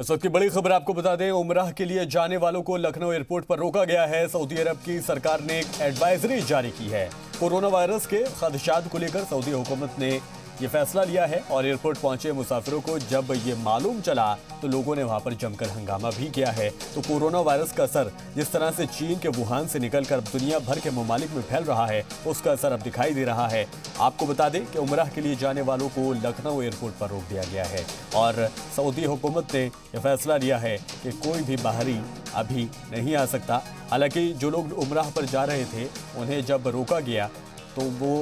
इस वक्त की बड़ी खबर आपको बता दें, उमराह के लिए जाने वालों को लखनऊ एयरपोर्ट पर रोका गया है। सऊदी अरब की सरकार ने एक एडवाइजरी जारी की है। कोरोना वायरस के खदशात को लेकर सऊदी हुकूमत ने ये फैसला लिया है और एयरपोर्ट पहुंचे मुसाफिरों को जब ये मालूम चला तो लोगों ने वहां पर जमकर हंगामा भी किया है। तो कोरोना वायरस का असर जिस तरह से चीन के वुहान से निकलकर दुनिया भर के ममालिक में फैल रहा है, उसका असर अब दिखाई दे रहा है। आपको बता दें कि उमराह के लिए जाने वालों को लखनऊ एयरपोर्ट पर रोक दिया गया है और सऊदी हुकूमत ने यह फैसला लिया है कि कोई भी बाहरी अभी नहीं आ सकता। हालांकि जो लोग उमराह पर जा रहे थे उन्हें जब रोका गया तो वो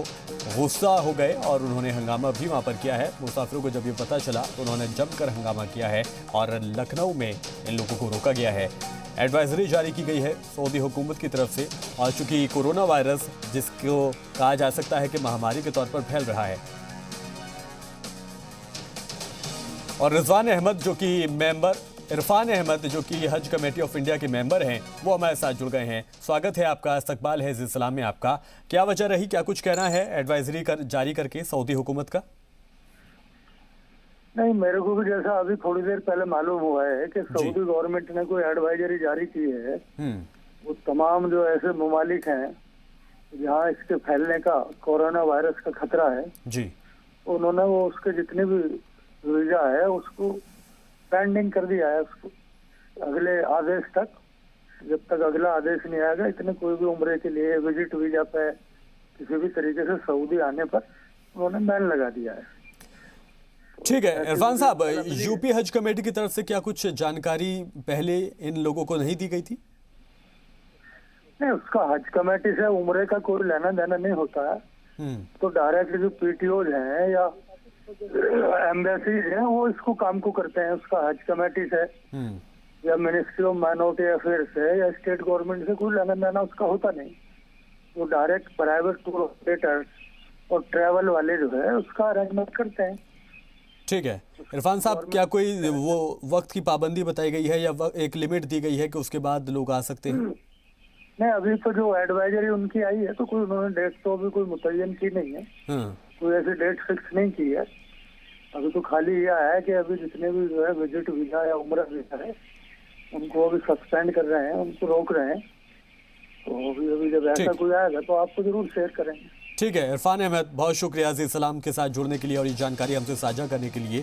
गुस्सा हो गए और उन्होंने हंगामा भी वहाँ पर किया है। मुसाफिरों को जब ये पता चला तो उन्होंने जमकर हंगामा किया है और लखनऊ में इन लोगों को रोका गया है। एडवाइजरी जारी की गई है सऊदी हुकूमत की तरफ से और चूंकि कोरोना वायरस जिसको कहा जा सकता है कि महामारी के तौर पर फैल रहा है। और इरफान अहमद जो कि हज कमेटी ऑफ इंडिया के मेंबर हैं, वो हमारे साथ जुड़ गए हैं। स्वागत है आपका, इस्तकबाल है ज़िल-ए-सलाम में आपका। क्या वजह रही, क्या कुछ कहना है एडवाइजरी जारी करके सऊदी हुकूमत का? नहीं, मेरे को भी जैसा अभी थोड़ी देर पहले मालूम हुआ है कि सऊदी गवर्नमेंट ने कोई एडवाइजरी जारी की है। वो तमाम जो ऐसे ममालिक हैं जहाँ इसके फैलने का, कोरोना वायरस का खतरा है जी, उन्होंने वो उसके जितने भी वीजा है उसको पेंडिंग कर दिया है, उसको अगले आदेश तक। जब तक अगला आदेश नहीं आएगा इतने कोई भी उम्रे के लिए विजिट वीजा पे किसी भी तरीके से सऊदी आने पर उन्होंने बैन लगा दिया है। ठीक है इरफान साहब, यूपी हज कमेटी की तरफ से क्या कुछ जानकारी पहले इन लोगों को नहीं दी गई थी? नहीं, उसका हज कमेटी से उम्रे का कोई लेना देना नहीं होता है। तो डायरेक्ट जो पीटीओज हैं या एम्बेसीज हैं वो इसको काम को करते हैं। उसका हज कमेटी से या मिनिस्ट्री ऑफ माइनॉरिटी अफेयर से या स्टेट गवर्नमेंट से कोई लेना देना उसका होता नहीं। वो डायरेक्ट प्राइवेट टूर ऑपरेटर्स और ट्रैवल वाले जो है उसका अरेंजमेंट करते हैं। ठीक है इरफान साहब, क्या कोई वो वक्त की पाबंदी बताई गई है या एक लिमिट दी गई है कि उसके बाद लोग आ सकते हैं? नहीं, अभी तो जो एडवाइजरी उनकी आई है तो कोई उन्होंने डेट तो अभी कोई मुतय्यन की नहीं है। कोई ऐसी डेट फिक्स नहीं की है। अभी तो खाली यह है कि अभी जितने भी जो है विजिट वीजा या उम्र वीजा है उनको अभी सस्पेंड कर रहे हैं, उनको रोक रहे हैं। तो अभी जब ऐसा कोई आएगा तो आपको जरूर शेयर करेंगे। ठीक है इरफान अहमद, बहुत शुक्रिया ज़िल-ए-सलाम के साथ जुड़ने के लिए और ये जानकारी हमसे साझा करने के लिए।